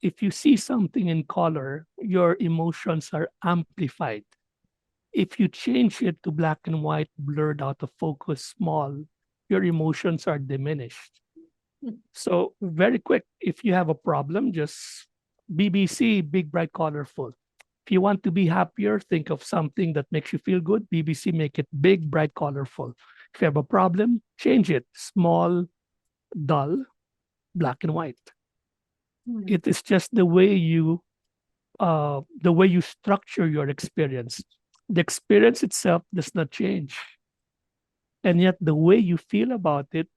if you see something in color, your emotions are amplified. If you change it to black and white, blurred out of focus, small, your emotions are diminished. So very quick, if you have a problem, just BBC, big, bright, colorful. If you want to be happier, think of something that makes you feel good. BBC, make it big, bright, colorful. If you have a problem, change it. Small, dull, black and white. Hmm. It is just the way you structure your experience. The experience itself does not change. And yet the way you feel about it,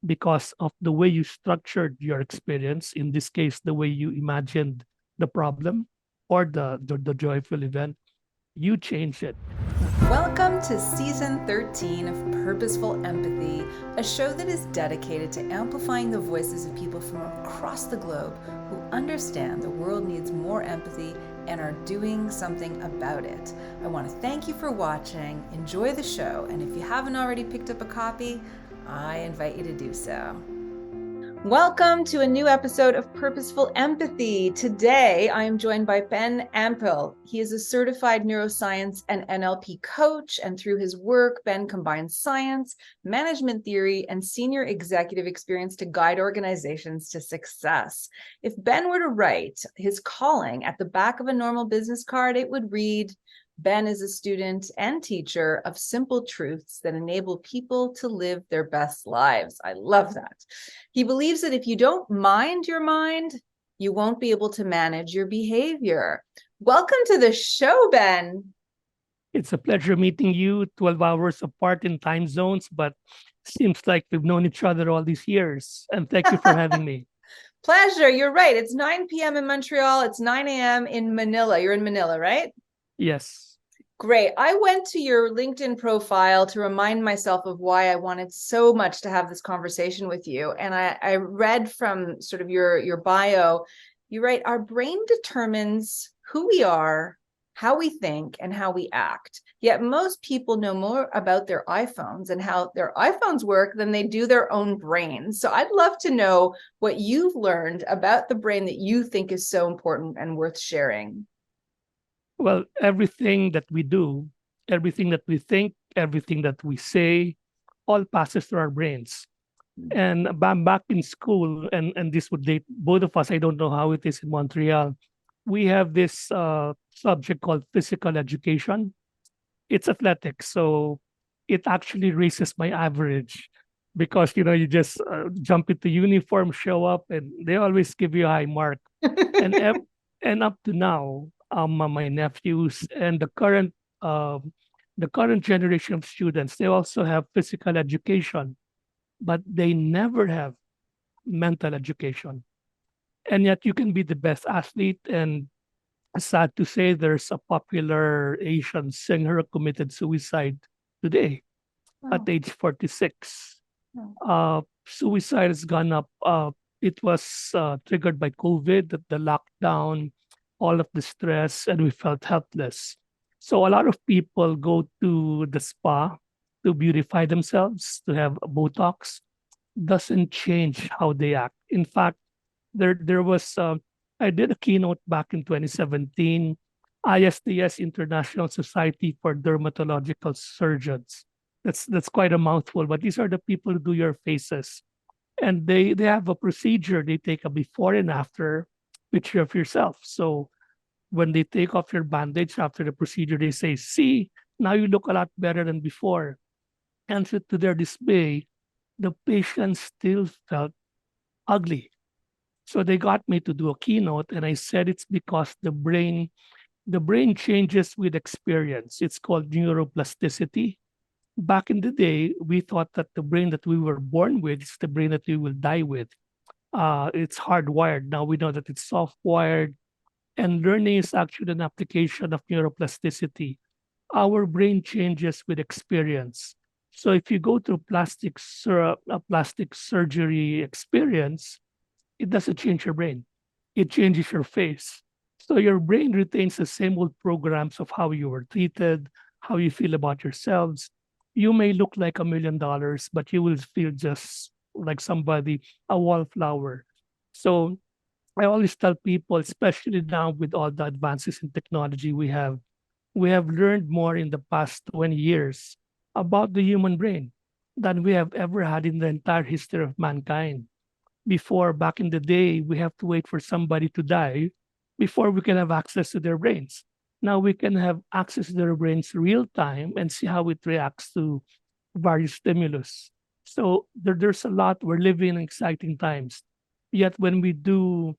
because of the way you structured your experience, in this case, the way you imagined the problem or the joyful event, you change it. Welcome to Season 13 of Purposeful Empathy, a show that is dedicated to amplifying the voices of people from across the globe who understand the world needs more empathy and are doing something about it. I want to thank you for watching, enjoy the show, and if you haven't already picked up a copy, I invite you to do so. Welcome to a new episode of Purposeful Empathy. Today, I am joined by Ben Ampil. He is a certified neuroscience and NLP coach, and through his work, Ben combines science, management theory, and senior executive experience to guide organizations to success. If Ben were to write his calling at the back of a normal business card, it would read, Ben is a student and teacher of simple truths that enable people to live their best lives. I love that. He believes that if you don't mind your mind, you won't be able to manage your behavior. Welcome to the show, Ben. It's a pleasure meeting you, 12 hours apart in time zones, but seems like we've known each other all these years. And thank you for having me. Pleasure. You're right. It's 9 p.m. in Montreal. It's 9 a.m. in Manila. You're in Manila, right? Yes. Great. I went to your LinkedIn profile to remind myself of why I wanted so much to have this conversation with you. And I read from sort of your bio, you write, our brain determines who we are, how we think, and how we act. Yet most people know more about their iPhones and how their iPhones work than they do their own brains. So I'd love to know what you've learned about the brain that you think is so important and worth sharing. Well, everything that we do, everything that we think, everything that we say, all passes through our brains. And I'm back in school, and this would date both of us. I don't know how it is in Montreal. We have this subject called physical education. It's athletics, so it actually raises my average because you just jump into uniform, show up, and they always give you a high mark. And and up to now, my nephews and the current generation of students, they also have physical education, but they never have mental education. And yet you can be the best athlete. And sad to say, there's a popular Asian singer who committed suicide today at Oh, age 46. oh. Suicide has gone up. It was triggered by COVID, the lockdown, all of the stress, and we felt helpless. So a lot of people go to the spa to beautify themselves, to have Botox. Doesn't change how they act. In fact, there was I did a keynote back in 2017, ISDS, International Society for Dermatological Surgeons. That's quite a mouthful, but these are the people who do your faces, and they have a procedure. They take a before and after picture of yourself. So when they take off your bandage after the procedure, they say, "See, now you look a lot better than before." And to their dismay, the patient still felt ugly. So they got me to do a keynote, and I said it's because the brain changes with experience. It's called neuroplasticity. Back in the day, we thought that the brain that we were born with is the brain that we will die with. It's hardwired. Now we know that it's soft-wired, and learning is actually an application of neuroplasticity. Our brain changes with experience. So if you go through a plastic surgery experience, it doesn't change your brain. It changes your face. So your brain retains the same old programs of how you were treated, how you feel about yourselves. You may look like $1 million, but you will feel just like somebody, a wallflower. So I always tell people, especially now with all the advances in technology we have learned more in the past 20 years about the human brain than we have ever had in the entire history of mankind. Before, back in the day, we have to wait for somebody to die before we can have access to their brains. Now we can have access to their brains real time and see how it reacts to various stimulus. So there's a lot. We're living in exciting times. Yet when we do,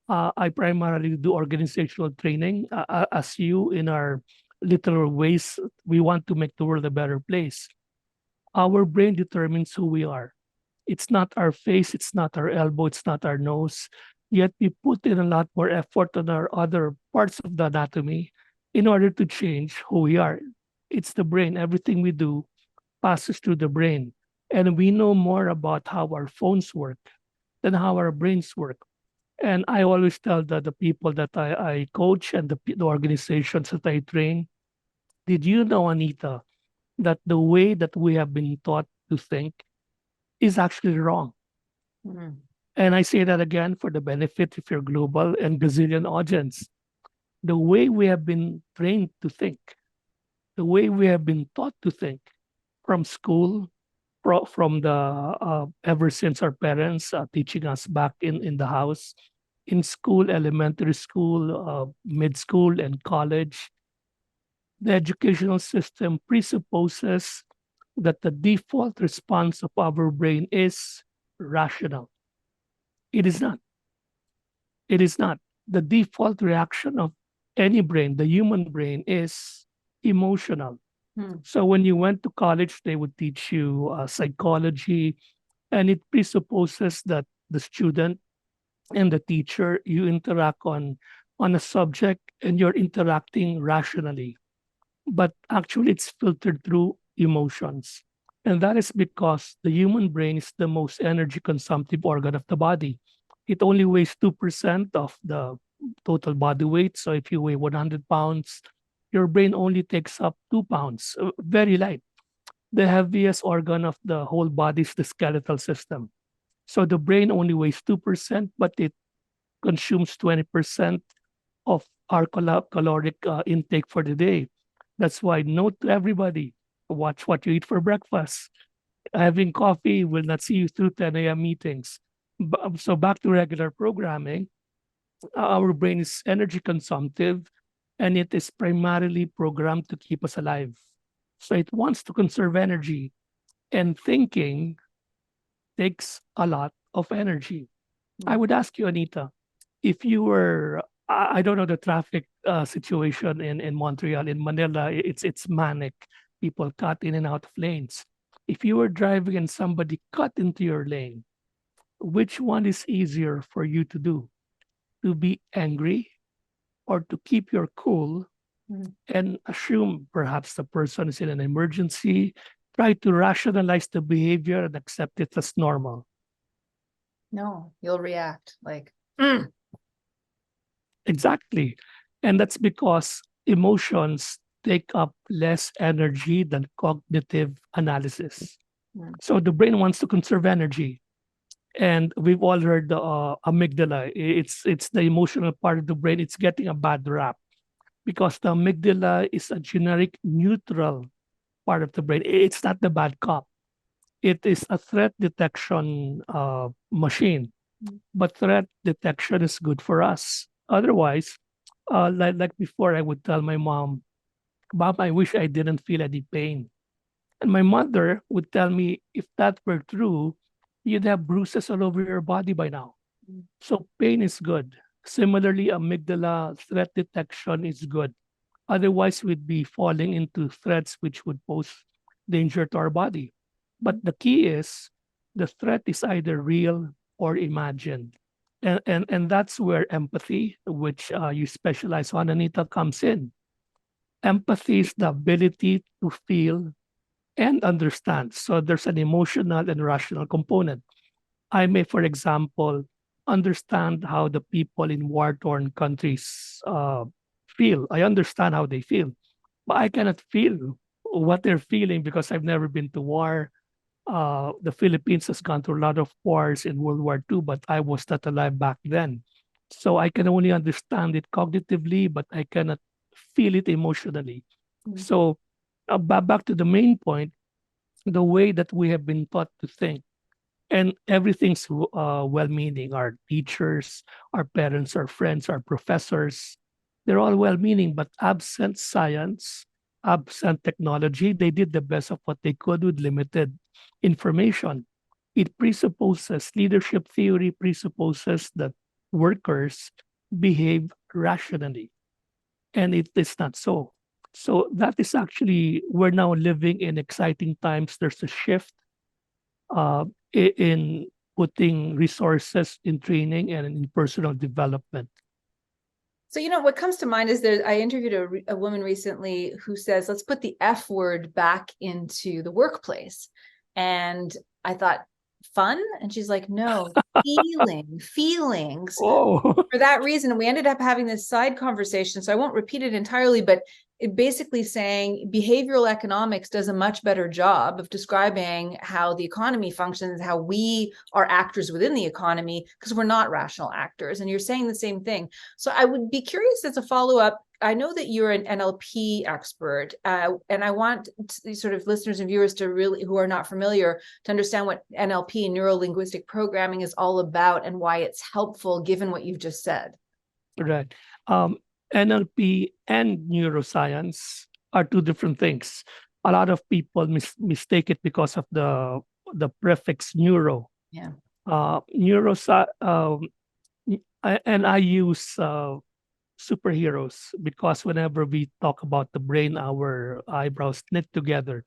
I primarily do organizational training as you in our literal ways. We want to make the world a better place. Our brain determines who we are. It's not our face, it's not our elbow, it's not our nose. Yet we put in a lot more effort on our other parts of the anatomy in order to change who we are. It's the brain. Everything we do passes through the brain. And we know more about how our phones work than how our brains work. And I always tell the people that I coach and the organizations that I train, did you know, Anita, that the way that we have been taught to think is actually wrong? Mm. And I say that again for the benefit of your global and Brazilian audience. The way we have been trained to think, the way we have been taught to think from school, from the ever since our parents teaching us back in the house, in school, elementary school, mid school, and college, the educational system presupposes that the default response of our brain is rational. It is not. It is not. The default reaction of any brain, the human brain, is emotional. Hmm. So when you went to college, they would teach you psychology, and it presupposes that the student and the teacher you interact on a subject and you're interacting rationally, but actually it's filtered through emotions. And that is because the human brain is the most energy consumptive organ of the body. It only weighs 2% of the total body weight. So if you weigh 100 pounds, your brain only takes up 2 pounds, very light. The heaviest organ of the whole body is the skeletal system. So the brain only weighs 2%, but it consumes 20% of our caloric intake for the day. That's why, note to everybody, watch what you eat for breakfast. Having coffee will not see you through 10 a.m. meetings. So back to regular programming, our brain is energy consumptive and it is primarily programmed to keep us alive. So it wants to conserve energy, and thinking takes a lot of energy. I would ask you, Anita, if you were, I don't know the traffic situation in Montreal, in Manila, it's manic. People cut in and out of lanes. If you were driving and somebody cut into your lane, which one is easier for you to do? To be angry or to keep your cool and assume perhaps the person is in an emergency, try to rationalize the behavior and accept it as normal? No, you'll react like, "Mm." Exactly. And that's because emotions take up less energy than cognitive analysis. Mm. So the brain wants to conserve energy. And we've all heard the amygdala. It's the emotional part of the brain. It's getting a bad rap because the amygdala is a generic neutral part of the brain. It's not the bad cop. It is a threat detection machine, but threat detection is good for us. Otherwise, like before, I would tell my mom, "Mom, I wish I didn't feel any pain." And my mother would tell me, if that were true, you'd have bruises all over your body by now. So pain is good. Similarly, amygdala threat detection is good. Otherwise, we'd be falling into threats which would pose danger to our body. But the key is the threat is either real or imagined. And that's where empathy, which you specialize on, Anita, comes in. Empathy is the ability to feel and understand. So there's an emotional and rational component. I may, for example, understand how the people in war-torn countries feel. I understand how they feel, but I cannot feel what they're feeling because I've never been to war. The Philippines has gone through a lot of wars in World War II, but I was not alive back then. So I can only understand it cognitively, but I cannot feel it emotionally. Mm. So back to the main point, the way that we have been taught to think, and everything's well-meaning. Our teachers, our parents, our friends, our professors, they're all well-meaning, but absent science, absent technology, they did the best of what they could with limited information. It presupposes, leadership theory presupposes that workers behave rationally, and it is not so. So that is actually, we're now living in exciting times. There's a shift uh, in putting resources in training and in personal development. So, what comes to mind is I interviewed a woman recently who says, let's put the F word back into the workplace. And I thought, fun? And she's like, no, feelings. Oh, For that reason, we ended up having this side conversation. So I won't repeat it entirely, but it basically saying behavioral economics does a much better job of describing how the economy functions, how we are actors within the economy, because we're not rational actors. And you're saying the same thing. So I would be curious as a follow-up. I know that you're an NLP expert, and I want sort of listeners and viewers to really, who are not familiar, to understand what NLP, neuro-linguistic programming, is all about and why it's helpful given what you've just said. right. NLP and neuroscience are two different things. A lot of people mistake it because of the prefix neuro. Yeah. And I use superheroes because whenever we talk about the brain, our eyebrows knit together.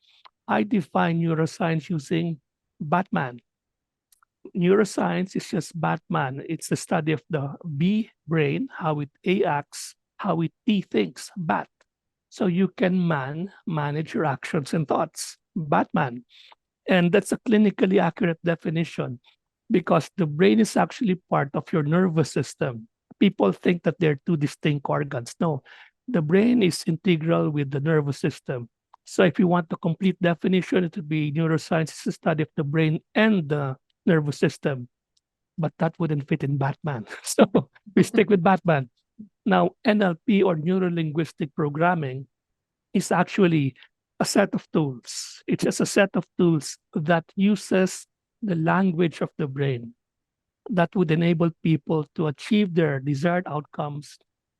I define neuroscience using Batman. Neuroscience is just Batman. It's the study of the B brain, how it A acts, how it T thinks, Bat. So you can manage your actions and thoughts, Batman. And that's a clinically accurate definition because the brain is actually part of your nervous system. People think that they're two distinct organs. No, the brain is integral with the nervous system. So if you want the complete definition, it would be neuroscience is the study of the brain and the nervous system. But that wouldn't fit in Batman. So we stick with Batman. Now, NLP or neuro-linguistic programming is actually a set of tools. It's just a set of tools that uses the language of the brain that would enable people to achieve their desired outcomes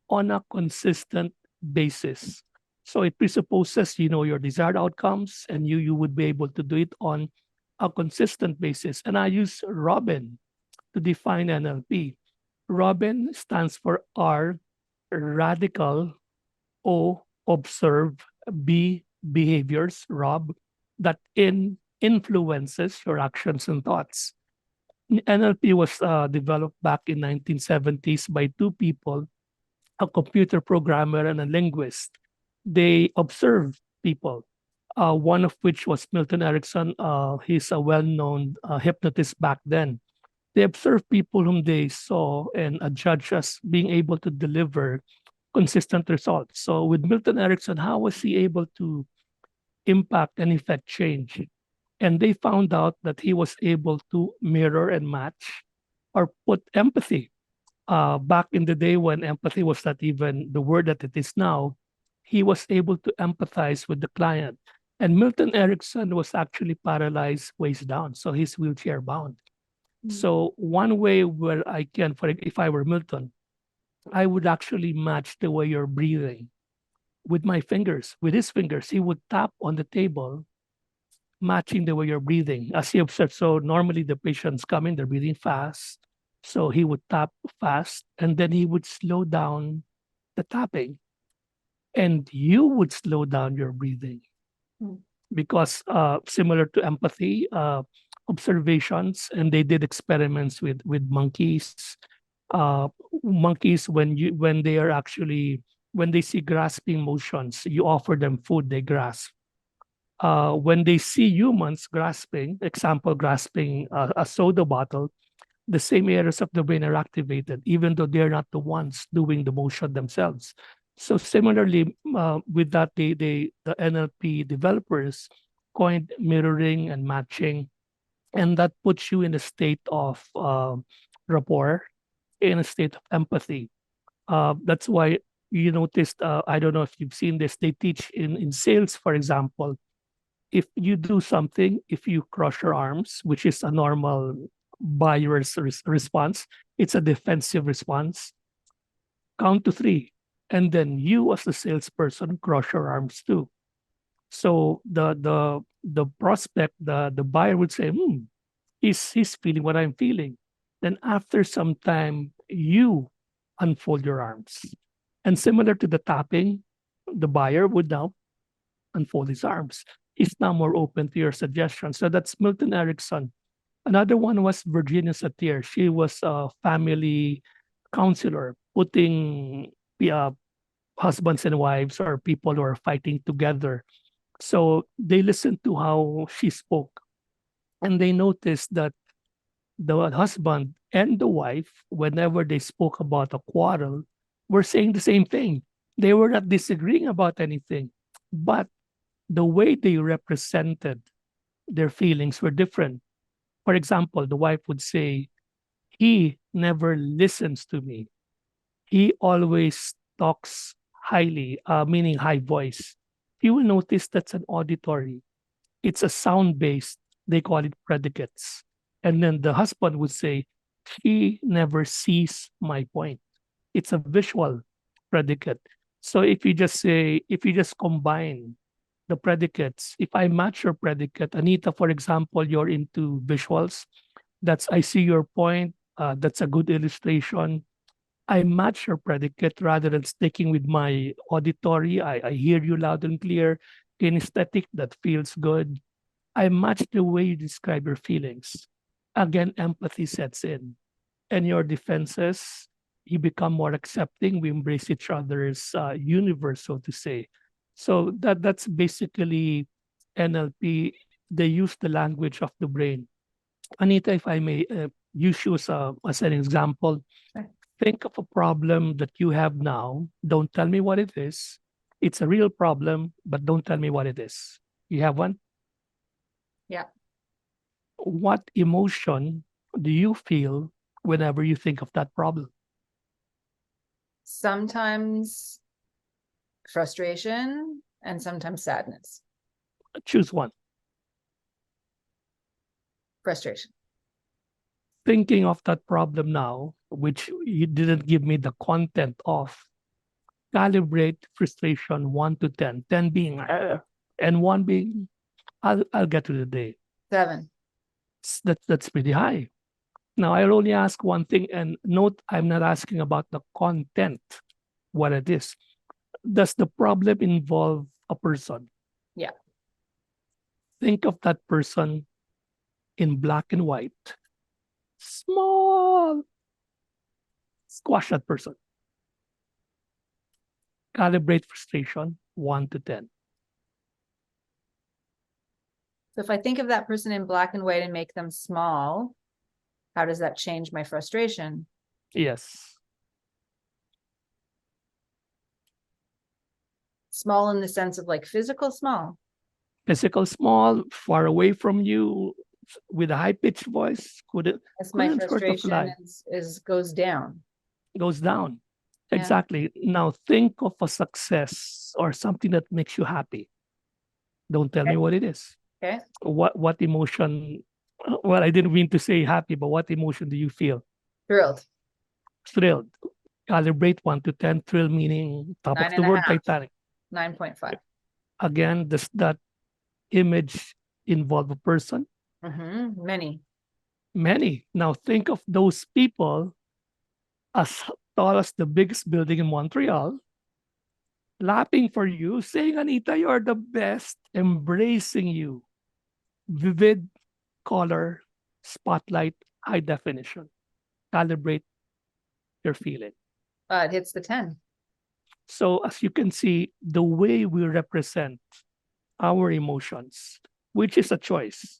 on a consistent basis. So it presupposes you know your desired outcomes and you would be able to do it on a consistent basis. And I use Robin to define NLP. Robin stands for R, radical, O, observe, B, behaviors, Rob, that influences your actions and thoughts. NLP was developed back in 1970s by two people, a computer programmer and a linguist. They observed people, one of which was Milton Erickson. He's a well-known hypnotist back then. They observed people whom they saw and judged as being able to deliver consistent results. So with Milton Erickson, how was he able to impact and effect change? And they found out that he was able to mirror and match or put empathy. Back in the day when empathy was not even the word that it is now, he was able to empathize with the client. And Milton Erickson was actually paralyzed waist down, so he's wheelchair bound. So one way where I can, for if I were Milton, I would actually match the way you're breathing with my fingers. With his fingers, he would tap on the table, matching the way you're breathing. As he observed, so normally the patients come in, they're breathing fast. So he would tap fast and then he would slow down the tapping. And you would slow down your breathing because similar to empathy, observations, and they did experiments with monkeys. Monkeys, when they are actually when they see grasping motions, you offer them food, they grasp. When they see humans grasping, example, grasping a soda bottle, the same areas of the brain are activated, even though they're not the ones doing the motion themselves. So similarly, with that, the NLP developers coined mirroring and matching, and that puts you in a state of rapport. in a state of empathy. That's why you noticed, I don't know if you've seen this, they teach in sales, for example, if you do something, if you cross your arms, which is a normal buyer's response, it's a defensive response. Count to three, and then you as the salesperson cross your arms too. So the prospect, the buyer would say, he's feeling what I'm feeling. Then after some time, you unfold your arms. And similar to the tapping, the buyer would now unfold his arms. He's now more open to your suggestions. So that's Milton Erickson. Another one was Virginia Satir. She was a family counselor, putting uh, husbands and wives or people who are fighting together. So they listened to how she spoke, and they noticed that the husband and the wife, whenever they spoke about a quarrel, were saying the same thing. They were not disagreeing about anything, but the way they represented their feelings were different. For example, the wife would say, he never listens to me. He always talks highly, meaning high voice. You will notice that's an auditory. It's a sound based, they call it predicates. And then the husband would say, she never sees my point. It's a visual predicate. So if you just combine the predicates, if I match your predicate, Anita, for example, you're into visuals, that's I see your point, that's a good illustration. I match your predicate rather than sticking with my auditory. I hear you loud and clear. Kinesthetic, that feels good. I match the way you describe your feelings. Again, empathy sets in. And your defenses, you become more accepting. We embrace each other's universe, so to say. So that's basically NLP. They use the language of the brain. Anita, if I may use you as an example, think of a problem that you have now. Don't tell me what it is. It's a real problem, but don't tell me what it is. You have one? Yeah. What emotion do you feel whenever you think of that problem? Sometimes frustration and sometimes sadness. Choose one. Frustration. Thinking of that problem now, which you didn't give me the content of, calibrate frustration 1 to 10, 10 being, and 1 being, I'll get to the day. 7. That's pretty high. Now, I'll only ask one thing, and note, I'm not asking about the content, what it is. Does the problem involve a person? Yeah. Think of that person in black and white. Small. Squash that person. Calibrate frustration 1 to 10. So if I think of that person in black and white and make them small, how does that change my frustration? Yes. Small in the sense of like physical small. Physical small, far away from you, with a high pitched voice. As my Couldn't sort of frustration goes down. goes down. Yeah. Exactly. Now think of a success or something that makes you happy. Don't tell me what it is. Okay. What emotion? Well, I didn't mean to say happy, but what emotion do you feel? Thrilled. Thrilled. Calibrate 1 to 10. Thrill meaning top of the word, Titanic. 9.5. Again, does that image involve a person? Many. Many. Now think of those people as tall as the biggest building in Montreal, clapping for you, saying, Anita, you're the best, embracing you. Vivid color, spotlight, high definition. Calibrate your feeling. It hits the 10. So as you can see, the way we represent our emotions, which is a choice.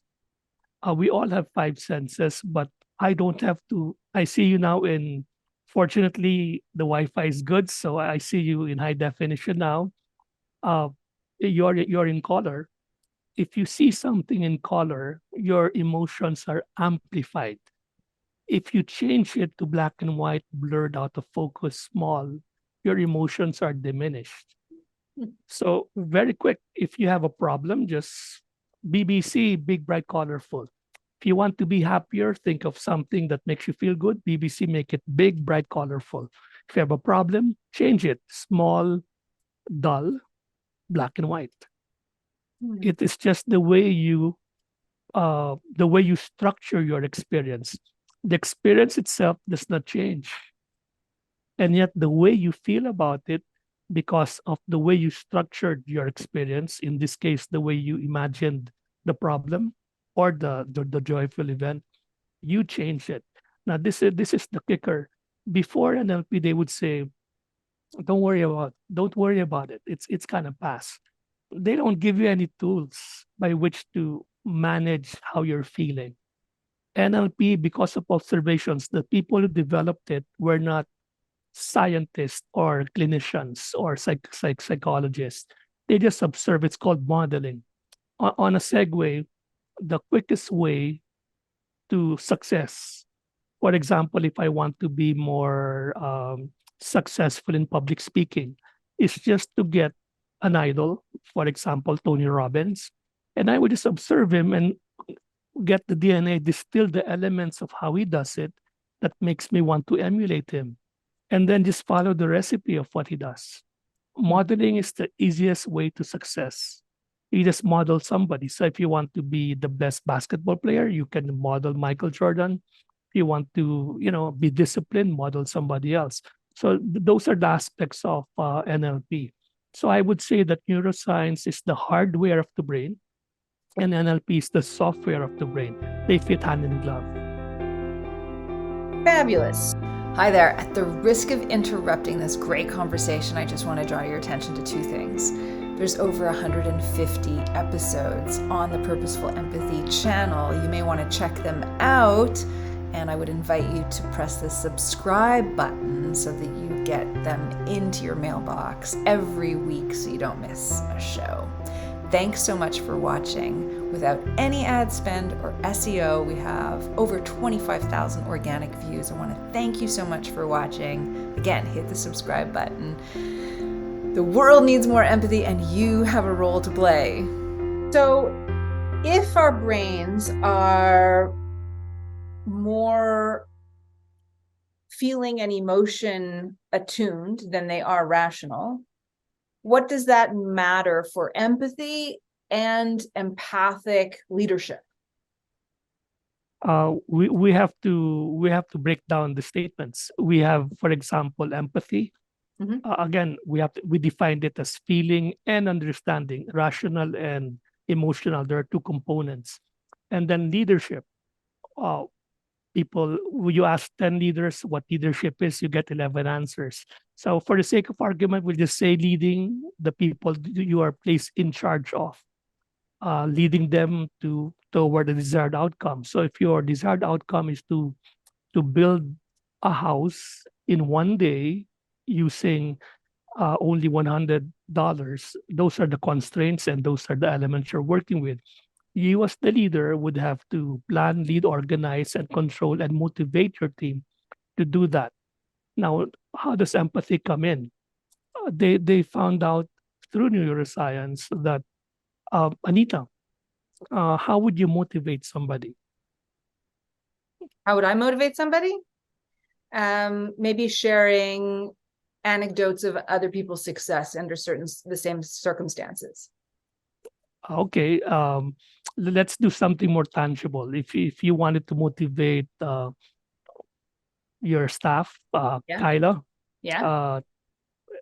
We all have 5 senses, but I don't have to. I see you now in, fortunately, the Wi-Fi is good, so I see you in high definition now. You're in color. If you see something in color, your emotions are amplified. If you change it to black and white, blurred out of focus, small, your emotions are diminished. So very quick, if you have a problem, just BBC, big, bright, colorful. If you want to be happier, think of something that makes you feel good. BBC, make it big, bright, colorful. If you have a problem, change it. Small, dull, black and white. It is just the way you structure your experience. The experience itself does not change. And yet the way you feel about it, because of the way you structured your experience, in this case, the way you imagined the problem or the joyful event, you change it. Now, this is the kicker. Before NLP, they would say, don't worry about it. It's kind of past. They don't give you any tools by which to manage how you're feeling. NLP, because of observations, the people who developed it were not scientists or clinicians or psychologists. They just observe. It's called modeling. On a segue, the quickest way to success, for example, if I want to be more successful in public speaking, is just to get an idol, for example, Tony Robbins, and I would just observe him and get the DNA, distill the elements of how he does it that makes me want to emulate him, and then just follow the recipe of what he does. Modeling is the easiest way to success. You just model somebody. So if you want to be the best basketball player, you can model Michael Jordan. If you want to, be disciplined, model somebody else. So those are the aspects of NLP. So I would say that neuroscience is the hardware of the brain, and NLP is the software of the brain. They fit hand in glove. Fabulous. Hi there. At the risk of interrupting this great conversation, I just want to draw your attention to two things. There's over 150 episodes on the Purposeful Empathy channel. You may want to check them out, and I would invite you to press the subscribe button so that you get them into your mailbox every week so you don't miss a show. Thanks so much for watching. Without any ad spend or SEO, we have over 25,000 organic views. I want to thank you so much for watching. Again, hit the subscribe button. The world needs more empathy, and you have a role to play. So, if our brains are more feeling and emotion attuned than they are rational, what does that matter for empathy and empathic leadership? We have to break down the statements. We have, for example, empathy. Again, we defined it as feeling and understanding, rational and emotional. There are two components, and then leadership. You ask 10 leaders what leadership is, you get 11 answers. So for the sake of argument, we'll just say leading the people you are placed in charge of, leading them toward the desired outcome. So if your desired outcome is to build a house in one day using only $100, those are the constraints and those are the elements you're working with. You as the leader would have to plan, lead, organize, and control and motivate your team to do that. Now, how does empathy come in? They found out through neuroscience that, Anita, how would you motivate somebody? How would I motivate somebody? Maybe sharing anecdotes of other people's success under the same circumstances. Okay, let's do something more tangible. If you wanted to motivate your staff, Kyla,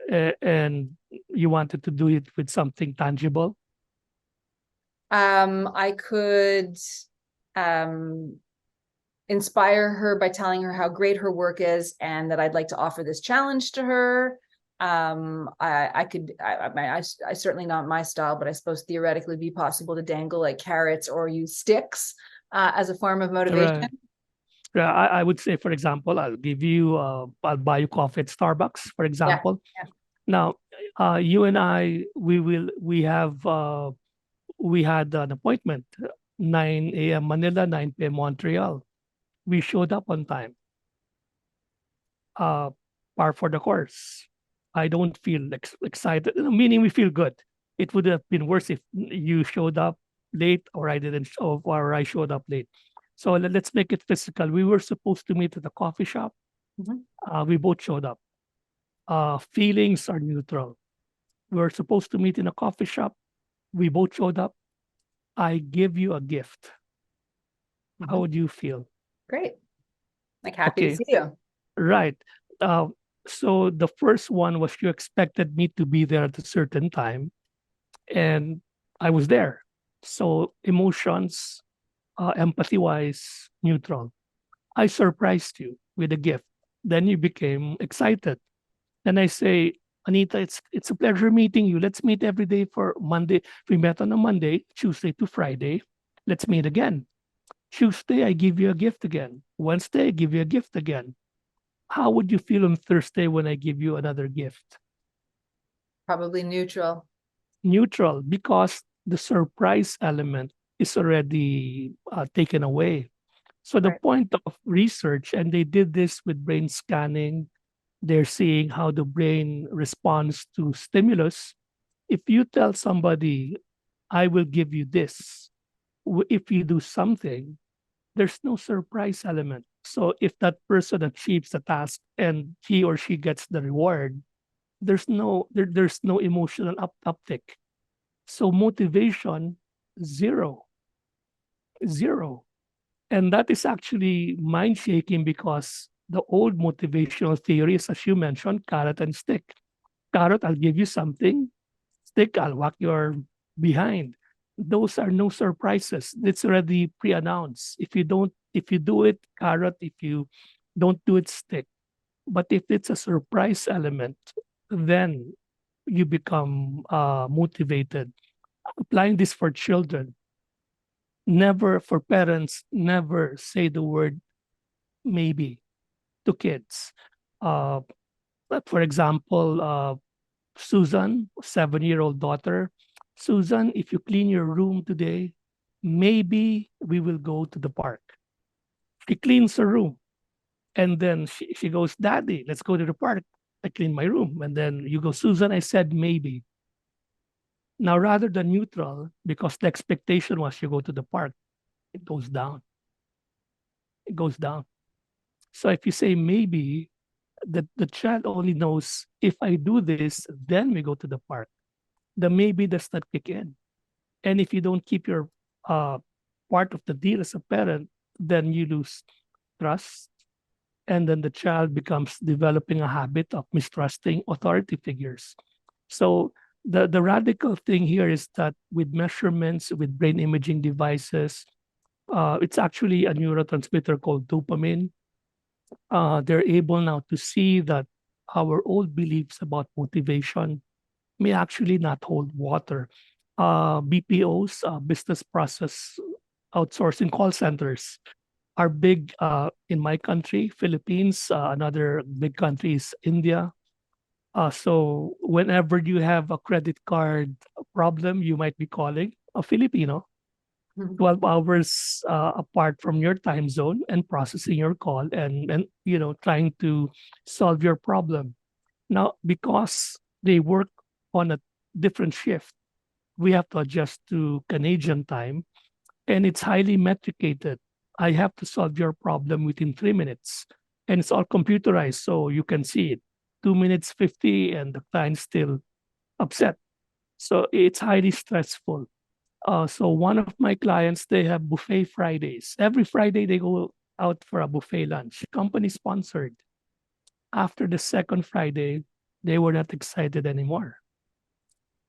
and you wanted to do it with something tangible, I could inspire her by telling her how great her work is and that I'd like to offer this challenge to her. I certainly not my style, but I suppose theoretically it'd be possible to dangle like carrots or use sticks as a form of motivation. Right. Yeah, I would say, for example, I'll buy you coffee at Starbucks, for example. Yeah. Now, you and I, we had an appointment, 9 a.m. Manila, 9 p.m. Montreal. We showed up on time. Uh, par for the course. I don't feel excited, meaning we feel good. It would have been worse if you showed up late or I didn't show, or I showed up late. So let's make it physical. We were supposed to meet at the coffee shop. We both showed up. Feelings are neutral. We were supposed to meet in a coffee shop. We both showed up. I give you a gift. How would you feel? Great. Like happy to Okay, see you. right. Uh, so the first one was you expected me to be there at a certain time, and I was there. So emotions, empathy wise, neutral. I surprised you with a gift. Then you became excited. Then I say, Anita, it's a pleasure meeting you. Let's meet every day for Monday. We met on a Monday, Tuesday to Friday. Let's meet again. Tuesday, I give you a gift again. Wednesday, I give you a gift again. How would you feel on Thursday when I give you another gift? Probably neutral. Neutral, because the surprise element is already taken away. So the Right. point of research, and they did this with brain scanning, they're seeing how the brain responds to stimulus. If you tell somebody, I will give you this, if you do something, there's no surprise element. So if that person achieves the task and he or she gets the reward, there's no emotional uptick. So motivation, zero, zero. And that is actually mind shaking because the old motivational theory is, as you mentioned, carrot and stick. Carrot, I'll give you something. Stick, I'll whack your behind. Those are no surprises. It's already pre-announced. If you do it, carrot. If you don't do it, stick. But if it's a surprise element, then you become motivated. Applying this for children, never for parents, never say the word maybe to kids. Uh, for example, Susan, 7-year-old daughter, Susan, if you clean your room today, maybe we will go to the park. She cleans her room. And then she goes, Daddy, let's go to the park. I clean my room. And then you go, Susan, I said maybe. Now, rather than neutral, because the expectation was you go to the park, it goes down. It goes down. So if you say maybe, the child only knows if I do this, then we go to the park. The maybe does not kick in. And if you don't keep your uh, part of the deal as a parent, then you lose trust. And then the child becomes developing a habit of mistrusting authority figures. So the radical thing here is that with measurements, with brain imaging devices, it's actually a neurotransmitter called dopamine. They're able now to see that our old beliefs about motivation may actually not hold water. BPOs, business process outsourcing call centers, are big in my country, Philippines. Another big country is India. So whenever you have a credit card problem, you might be calling a Filipino 12 hours apart from your time zone and processing your call and trying to solve your problem. Now, because they work on a different shift, we have to adjust to Canadian time, and it's highly metricated. I have to solve your problem within 3 minutes, and it's all computerized, so you can see it. 2 minutes 50, and the client's still upset. So it's highly stressful. So one of my clients, they have buffet Fridays. Every Friday they go out for a buffet lunch, company sponsored. After the second Friday, they were not excited anymore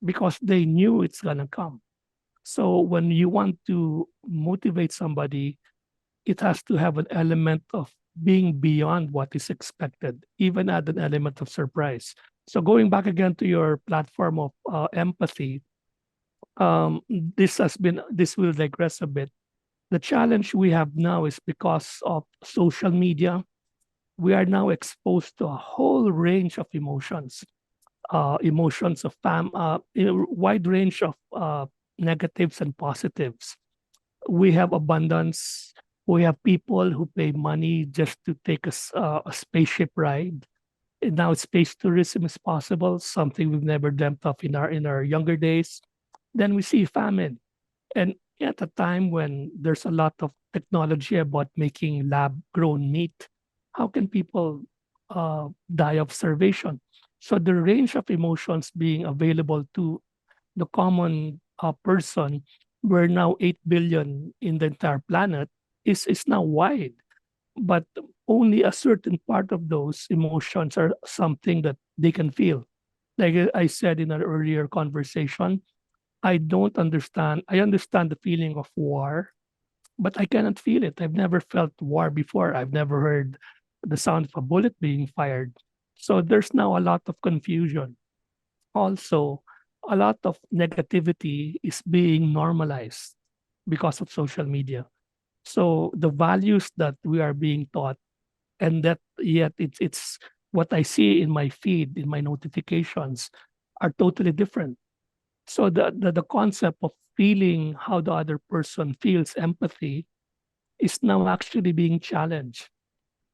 because they knew it's gonna come. So when you want to motivate somebody, it has to have an element of being beyond what is expected, even add an element of surprise. So going back again to your platform of empathy, this will digress a bit. The challenge we have now is because of social media, we are now exposed to a whole range of emotions, emotions of a wide range of negatives and positives. We have abundance. We have people who pay money just to take a spaceship ride. And now space tourism is possible, something we've never dreamt of in our younger days. Then we see famine. And at a time when there's a lot of technology about making lab grown meat, how can people die of starvation? So the range of emotions being available to the common person, we're now 8 billion in the entire planet, is now wide. But only a certain part of those emotions are something that they can feel. Like I said in an earlier conversation, I don't understand. I understand the feeling of war, but I cannot feel it. I've never felt war before. I've never heard the sound of a bullet being fired. So there's now a lot of confusion. Also, a lot of negativity is being normalized because of social media. So the values that we are being taught, and that yet it's what I see in my feed, in my notifications, are totally different. So the concept of feeling how the other person feels, empathy, is now actually being challenged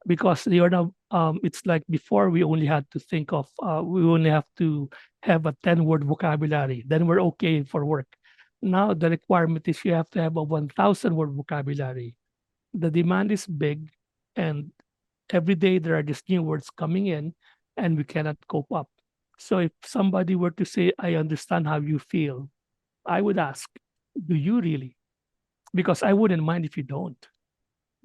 because you're now it's like before we only had to think of we only have to have a 10-word vocabulary, then we're okay for work. Now the requirement is you have to have a 1,000-word vocabulary. The demand is big, and every day there are just new words coming in, and we cannot cope up. So if somebody were to say, I understand how you feel, I would ask, do you really? Because I wouldn't mind if you don't,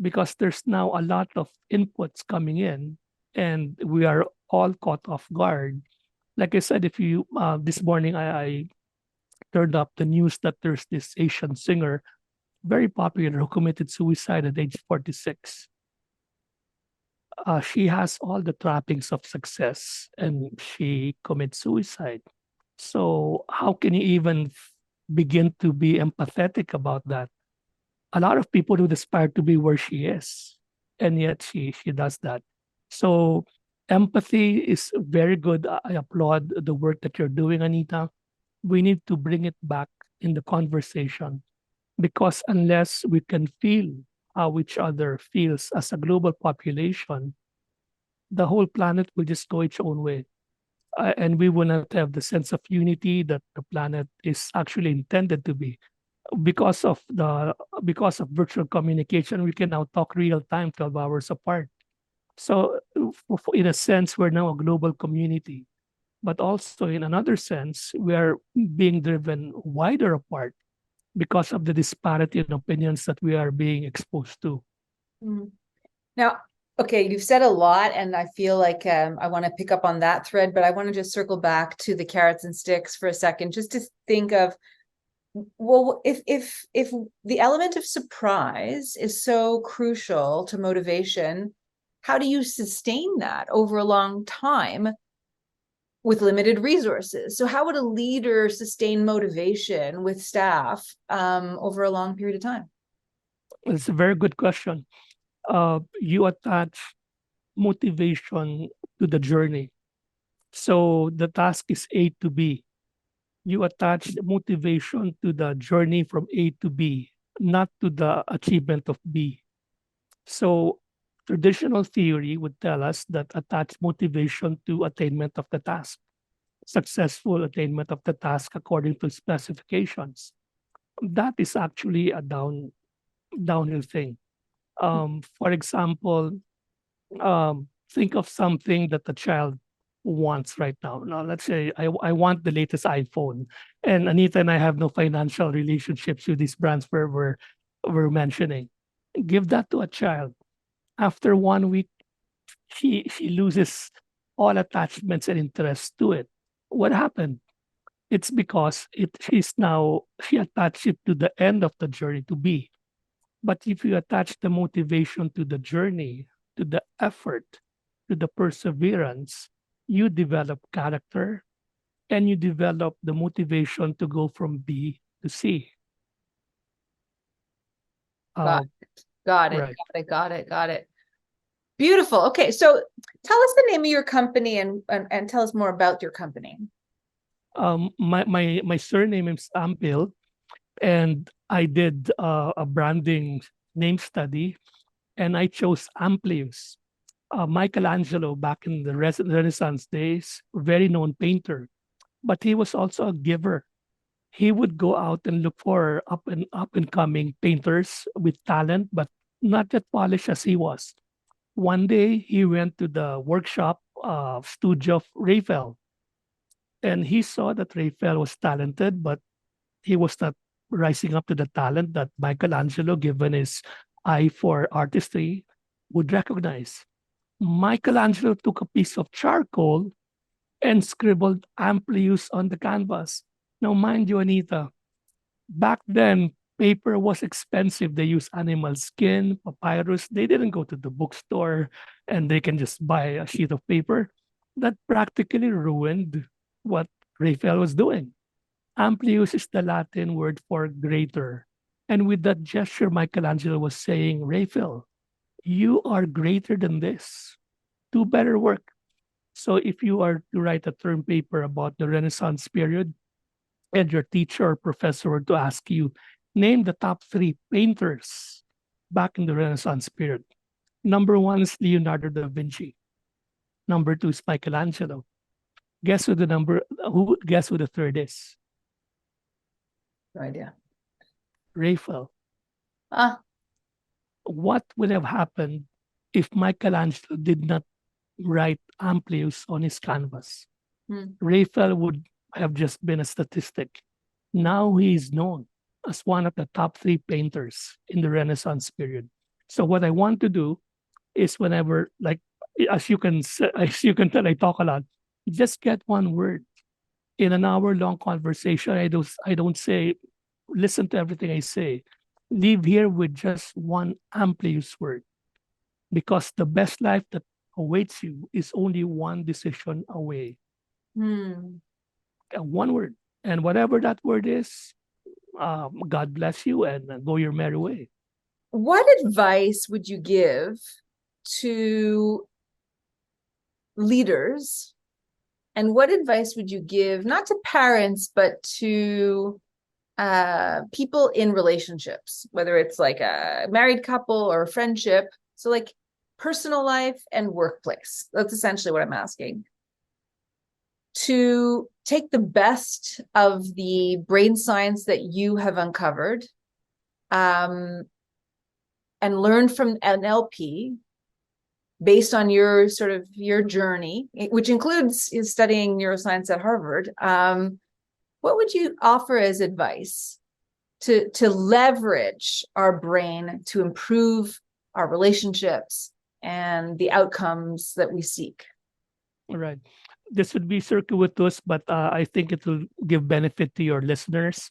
because there's now a lot of inputs coming in, and we are all caught off guard. Like I said, if you this morning I turned up the news that there's this Asian singer, very popular, who committed suicide at age 46. She has all the trappings of success, and she commits suicide. So how can you even begin to be empathetic about that? A lot of people would aspire to be where she is, and yet she does that. So empathy is very good. I applaud the work that you're doing, Anita. We need to bring it back in the conversation, because unless we can feel how each other feels as a global population, the whole planet will just go its own way. And we will not have the sense of unity that the planet is actually intended to be. Because of virtual communication, we can now talk real time 12 hours apart. So in a sense, we're now a global community, but also in another sense, we are being driven wider apart because of the disparity in opinions that we are being exposed to. Mm. Now, okay, you've said a lot, and I feel like I want to pick up on that thread, but I want to just circle back to the carrots and sticks for a second, just to think of, well, if the element of surprise is so crucial to motivation, how do you sustain that over a long time with limited resources? So how would a leader sustain motivation with staff over a long period of time? It's a very good question. You attach motivation to the journey. So the task is A to B. You attach motivation to the journey from A to B, not to the achievement of B. So traditional theory would tell us that attach motivation to attainment of the task, successful attainment of the task according to specifications. That is actually a downhill thing. For example, think of something that the child wants right now. Now, let's say I want the latest iPhone, and Anita and I have no financial relationships with these brands we're mentioning. Give that to a child. After 1 week, she loses all attachments and interest to it. What happened? It's because she attached it to the end of the journey, to be. But if you attach the motivation to the journey, to the effort, to the perseverance, you develop character, and you develop the motivation to go from B to C. Got Uh, it. Got it. right. Got it. Got it. Got it. Beautiful. Okay, so tell us the name of your company, and tell us more about your company. My surname is Ampil, and I did a branding name study, and I chose Amplius. Michelangelo, back in the Renaissance days, very known painter, but he was also a giver. He would go out and look for up and coming painters with talent, but not that polished as he was. One day, he went to the workshop studio of Raphael, and he saw that Raphael was talented, but he was not rising up to the talent that Michelangelo, given his eye for artistry, would recognize. Michelangelo took a piece of charcoal and scribbled Amplius on the canvas. Now, mind you, Anita, back then, paper was expensive. They used animal skin, papyrus. They didn't go to the bookstore and they can just buy a sheet of paper. That practically ruined what Raphael was doing. Amplius is the Latin word for greater. And with that gesture, Michelangelo was saying, Raphael, you are greater than this. Do better work. So if you are to write a term paper about the Renaissance period, and your teacher or professor were to ask you, name the top three painters back in the Renaissance period. Number one is Leonardo da Vinci. Number two is Michelangelo. Guess who the third is? No idea. Raphael. Ah, What would have happened if Michelangelo did not write Amplius on his canvas? Raphael would have just been a statistic. Now he is known as one of the top three painters in the Renaissance period. So what I want to do is whenever, like, as you can tell, I talk a lot. Just get one word in an hour-long conversation. I don't say, listen to everything I say. Leave here with just one Amplius word, because the best life that awaits you is only one decision away. One word. And whatever that word is, God bless you and go your merry way. What advice would you give to leaders? And what advice would you give, not to parents, but to people in relationships, whether it's like a married couple or a friendship? So like personal life and workplace. That's essentially what I'm asking. To take the best of the brain science that you have uncovered, and learn from NLP based on your journey, which includes studying neuroscience at Harvard. What would you offer as advice to leverage our brain to improve our relationships and the outcomes that we seek? All right. This would be circuitous, but I think it will give benefit to your listeners.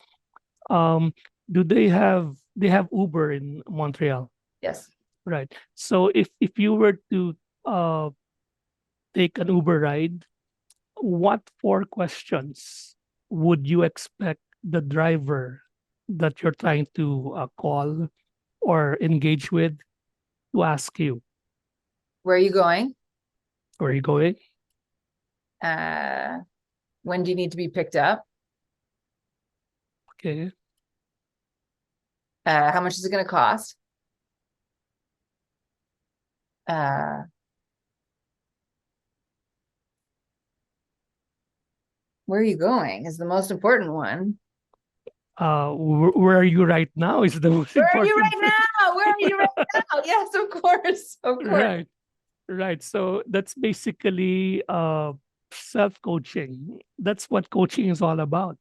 Do they have Uber in Montreal? Yes. Right. So if you were to take an Uber ride, what four questions would you expect the driver that you're trying to call or engage with to ask you? Where are you going? Where are you going? When do you need to be picked up? Okay. How much is it going to cost? Where are you going is the most important one. Where are you right now is the most Where are you important right now? Where are you right now? Yes, of course. Of course. Right. So that's basically self-coaching. That's what coaching is all about.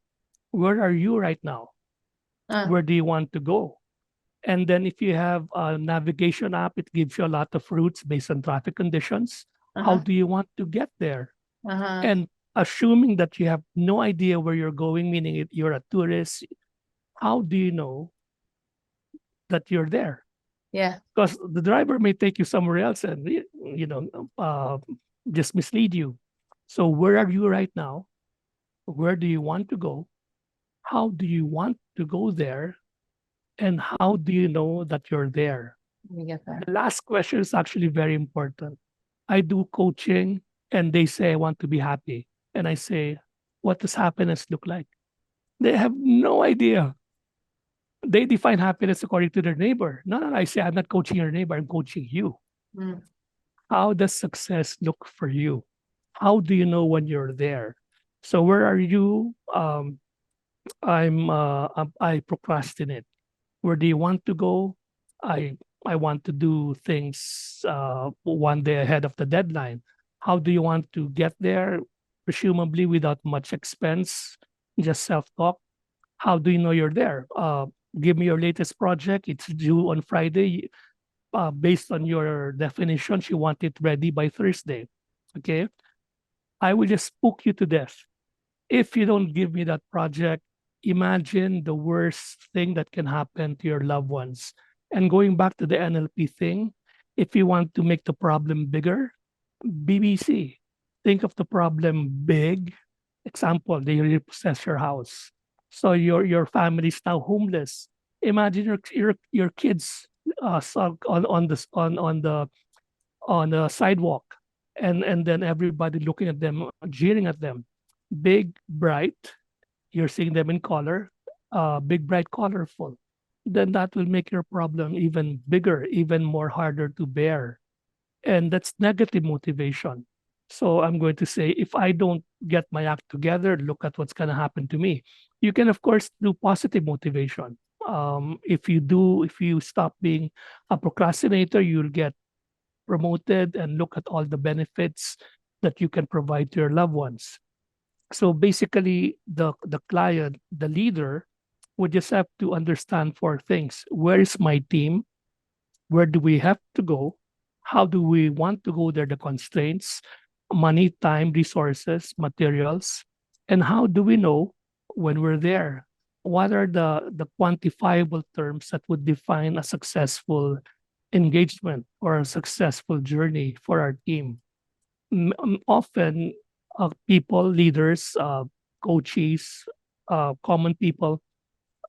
Where are you right now? Where do you want to go? And then if you have a navigation app, it gives you a lot of routes based on traffic conditions. How do you want to get there? And assuming that you have no idea where you're going, meaning you're a tourist, how do you know that you're there? Yeah. Because the driver may take you somewhere else and just mislead you. So where are you right now? Where do you want to go? How do you want to go there? And how do you know that you're there? Let me get there. The last question is actually very important. I do coaching and they say, I want to be happy. And I say, what does happiness look like? They have no idea. They define happiness according to their neighbor. No, no, no. I say, I'm not coaching your neighbor, I'm coaching you. Mm. How does success look for you? How do you know when you're there? So where are you? I procrastinate. Where do you want to go? I I want to do things one day ahead of the deadline. How do you want to get there? Presumably without much expense, just self-talk. How do you know you're there? Give me your latest project. It's due on Friday. Based on your definitions, you want it ready by Thursday. Okay. I will just spook you to death. If you don't give me that project, imagine the worst thing that can happen to your loved ones. And going back to the NLP thing, if you want to make the problem bigger, BBC, think of the problem big. Example, they repossess your house. So your family is now homeless. Imagine your kids on this on the sidewalk, and then everybody looking at them, jeering at them. Big, bright, you're seeing them in color, big, bright, colorful. Then that will make your problem even bigger, even more harder to bear. And that's negative motivation. So I'm going to say, if I don't get my act together, look at what's going to happen to me. You can, of course, do positive motivation. If you stop being a procrastinator, you'll get promoted and look at all the benefits that you can provide to your loved ones. So basically, the client, the leader, would just have to understand four things. Where is my team? Where do we have to go? How do we want to go there? The constraints, money, time, resources, materials, and how do we know when we're there? What are the quantifiable terms that would define a successful engagement or a successful journey for our team? Often, people, leaders, coaches, common people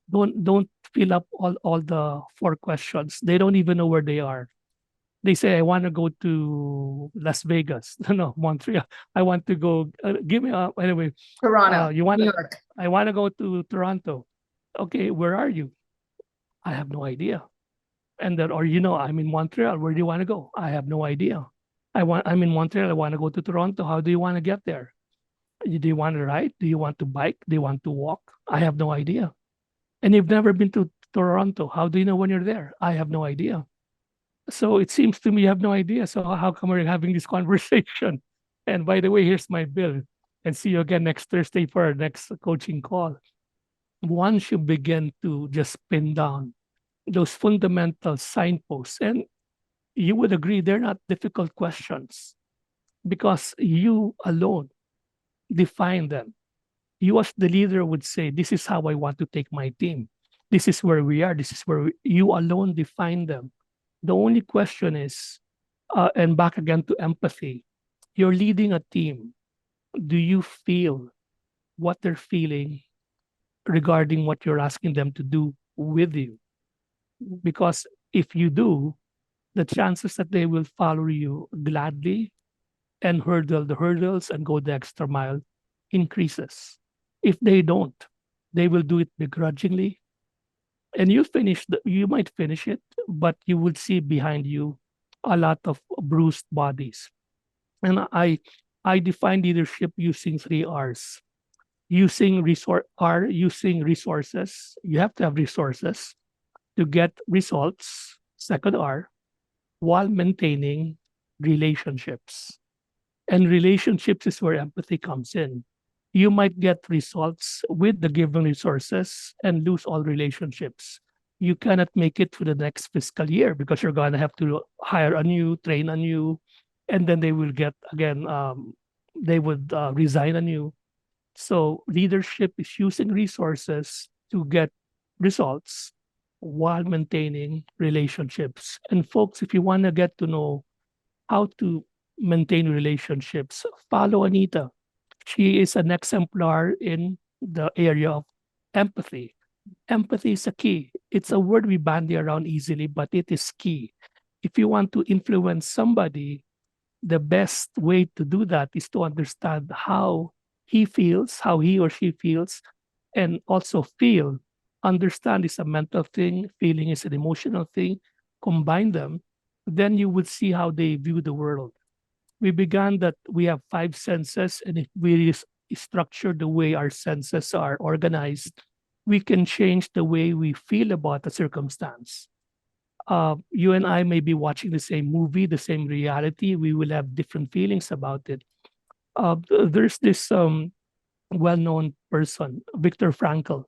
don't fill up all the four questions. They don't even know where they are. They say, I want to go to Las Vegas. No, Montreal. I want to go. Give me anyway. Toronto, You want New to? York. I want to go to Toronto. Okay, where are you? I have no idea. And then, or I'm in Montreal. Where do you want to go? I have no idea. I'm in Montreal. I want to go to Toronto. How do you want to get there? Do you want to ride? Do you want to bike? Do you want to walk? I have no idea. And you've never been to Toronto. How do you know when you're there? I have no idea. So it seems to me you have no idea. So how come we're having this conversation? And by the way, here's my bill. And see you again next Thursday for our next coaching call. Once you begin to just pin down those fundamental signposts, and you would agree they're not difficult questions because you alone define them. You as the leader would say, this is how I want to take my team. This is where we are. This is where you alone define them. The only question is, and back again to empathy, you're leading a team. Do you feel what they're feeling regarding what you're asking them to do with you? Because if you do, the chances that they will follow you gladly and hurdle the hurdles and go the extra mile increases. If they don't, they will do it begrudgingly, and you might finish it, but you will see behind you a lot of bruised bodies. And I define leadership using three R's. Using resources. You have to have resources to get results. Second R, while maintaining relationships. And relationships is where empathy comes in. You might get results with the given resources and lose all relationships. You cannot make it to the next fiscal year because you're going to have to hire a new, train a new, and then they will get again, they would resign anew. So leadership is using resources to get results while maintaining relationships. And folks, if you want to get to know how to maintain relationships, follow Anita. She is an exemplar in the area of empathy. Empathy is a key. It's a word we bandy around easily, but it is key. If you want to influence somebody, the best way to do that is to understand how he feels, how he or she feels, and also feel understand is a mental thing, feeling is an emotional thing, combine them, then you would see how they view the world. We began that we have five senses, and if we structure the way our senses are organized, we can change the way we feel about a circumstance. You and I may be watching the same movie, the same reality. We will have different feelings about it. There's this well-known person, Viktor Frankl.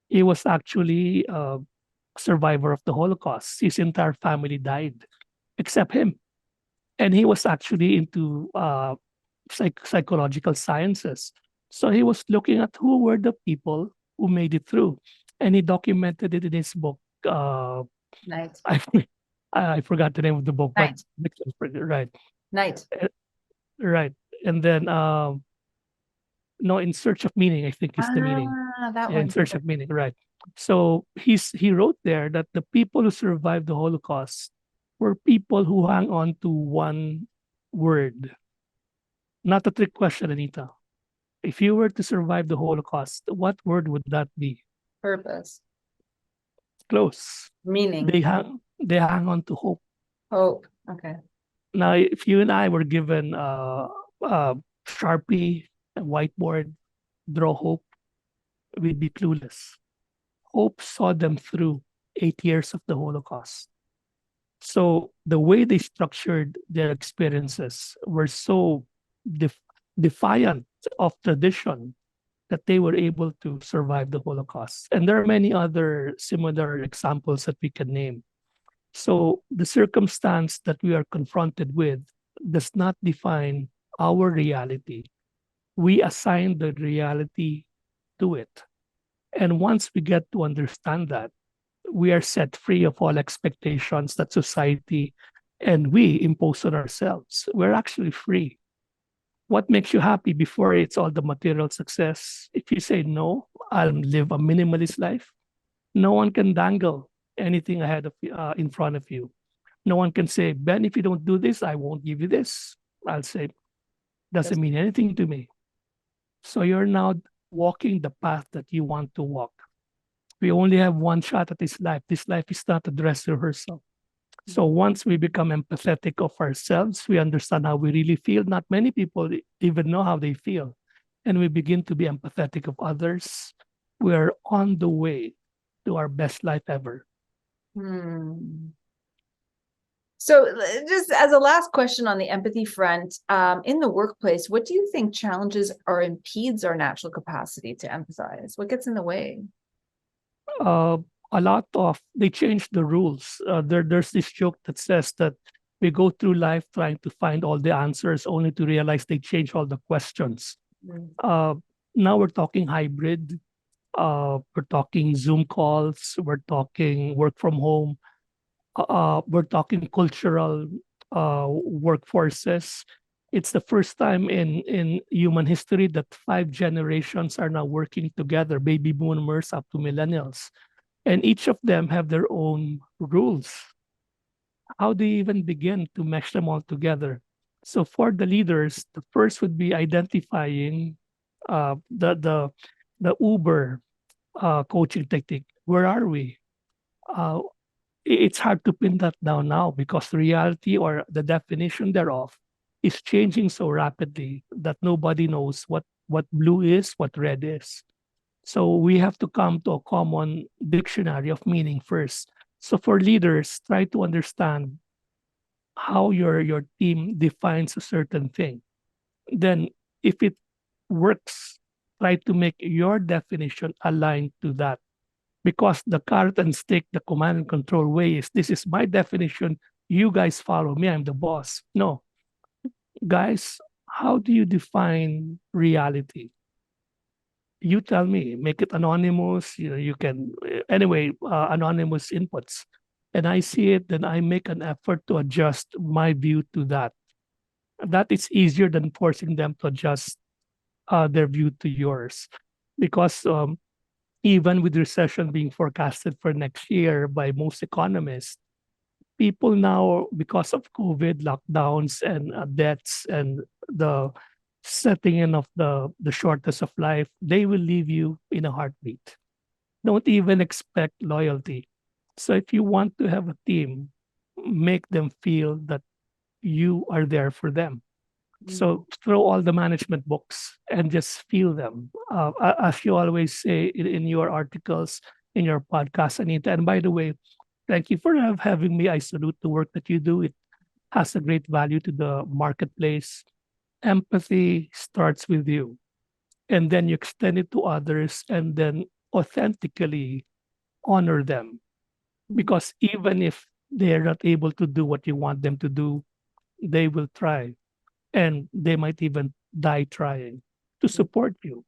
He was actually a survivor of the Holocaust. His entire family died, except him. And he was actually into psychological sciences. So he was looking at who were the people who made it through, and he documented it in his book. Night. I I forgot the name of the book, but Night. right, Night. right, and then no, In Search of Meaning, I think is the meaning. That Yeah, In one. Search of Meaning, right. So he wrote there that the people who survived the Holocaust were people who hang on to one word. Not a trick question, Anita. If you were to survive the Holocaust, what word would that be? Purpose. Close. Meaning. They hang on to hope. Hope. Okay. Now, if you and I were given Sharpie, a whiteboard, draw hope, we'd be clueless. Hope saw them through 8 years of the Holocaust. So the way they structured their experiences were so def- defiant of tradition that they were able to survive the Holocaust. And there are many other similar examples that we can name. So the circumstance that we are confronted with does not define our reality. We assign the reality to it. And once we get to understand that, we are set free of all expectations that society and we impose on ourselves. We're actually free. What makes you happy before it's all the material success? If you say no, I'll live a minimalist life. No one can dangle anything ahead of in front of you. No one can say, Ben, if you don't do this, I won't give you this. I'll say, doesn't mean anything to me. So you're now walking the path that you want to walk. We only have one shot at this life. This life is not a dress rehearsal. So once we become empathetic of ourselves, we understand how we really feel. Not many people even know how they feel. And we begin to be empathetic of others. We are on the way to our best life ever. So just as a last question on the empathy front, in the workplace, what do you think challenges or impedes our natural capacity to empathize? What gets in the way? A lot of they changed the rules. There's this joke that says that we go through life trying to find all the answers, only to realize they change all the questions. Now we're talking hybrid. We're talking Zoom calls. We're talking work from home. We're talking cultural workforces. It's the first time in human history that 5 generations are now working together, baby boomers up to millennials. And each of them have their own rules. How do you even begin to mesh them all together? So for the leaders, the first would be identifying the Uber coaching technique. Where are we? Uh, it's hard to pin that down now because reality or the definition thereof is changing so rapidly that nobody knows what blue is, what red is. So we have to come to a common dictionary of meaning first. So for leaders, try to understand how your team defines a certain thing. Then if it works, try to make your definition aligned to that. Because the carrot and stick, the command and control way is this is my definition. You guys follow me. I'm the boss. No, guys, how do you define reality? You tell me. Make it anonymous. You can anyway anonymous inputs, and I see it. Then I make an effort to adjust my view to that. That is easier than forcing them to adjust their view to yours, because even with recession being forecasted for next year by most economists, people now, because of COVID lockdowns and deaths and the setting in of the shortness of life, they will leave you in a heartbeat. Don't even expect loyalty. So if you want to have a team, make them feel that you are there for them. So throw all the management books and just feel them. As you always say in your articles, in your podcast, Anita. And by the way, thank you for having me. I salute the work that you do. It has a great value to the marketplace. Empathy starts with you, and then you extend it to others, and then authentically honor them. Because even if they're not able to do what you want them to do, they will try, and they might even die trying to support you,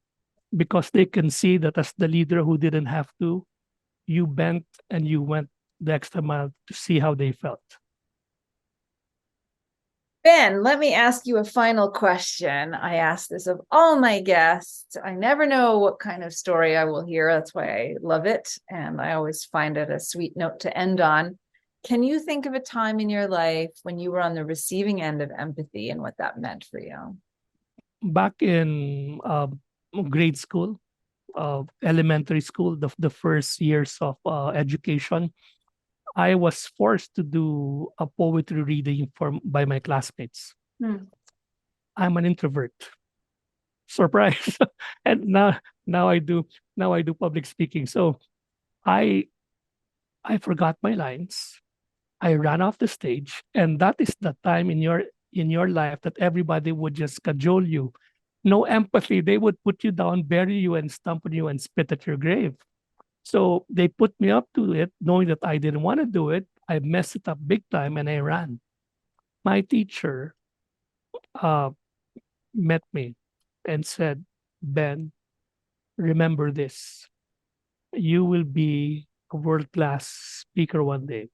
because they can see that as the leader who didn't have to, you bent and you went the extra mile to see how they felt. Ben, let me ask you a final question. I ask this of all my guests. I never know what kind of story I will hear. That's why I love it. And I always find it a sweet note to end on. Can you think of a time in your life when you were on the receiving end of empathy and what that meant for you? Back in grade school, elementary school, the first years of education, I was forced to do a poetry reading by my classmates. I'm an introvert. Surprise. And now I do public speaking. So I forgot my lines. I ran off the stage, and that is the time in your life that everybody would just cajole you. No empathy. They would put you down, bury you, and stomp on you and spit at your grave. So they put me up to it, knowing that I didn't want to do it. I messed it up big time, and I ran. My teacher met me and said, Ben, remember this. You will be a world-class speaker one day.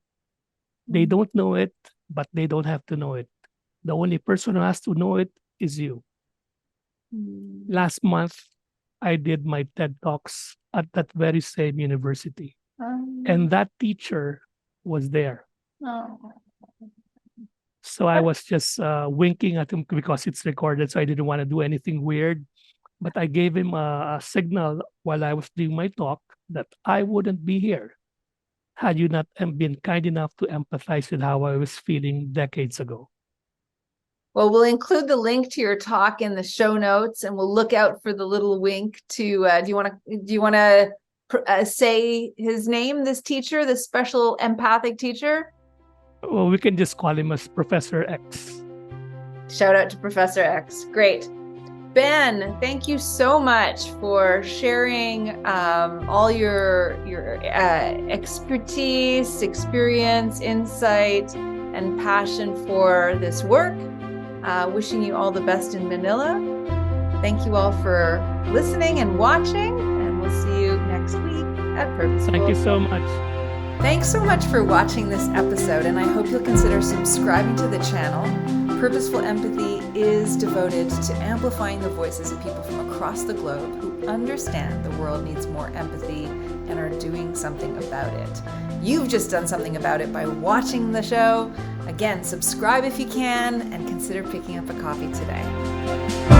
They don't know it, but they don't have to know it. The only person who has to know it is you. Last month, I did my TED Talks at that very same university. And that teacher was there. So I was just winking at him because it's recorded, so I didn't want to do anything weird. But I gave him a signal while I was doing my talk that I wouldn't be here had you not been kind enough to empathize with how I was feeling decades ago. Well, we'll include the link to your talk in the show notes, and we'll look out for the little wink to. Do you want to say his name? This teacher, this special empathic teacher. Well, we can just call him as Professor X. Shout out to Professor X. Great. Ben, thank you so much for sharing all your expertise, experience, insight, and passion for this work. Wishing you all the best in Manila. Thank you all for listening and watching, and we'll see you next week at Purposeful. Thank you so much. Thanks so much for watching this episode, and I hope you'll consider subscribing to the channel. Purposeful Empathy is devoted to amplifying the voices of people from across the globe who understand the world needs more empathy and are doing something about it. You've just done something about it by watching the show. Again, subscribe if you can, and consider picking up a copy today.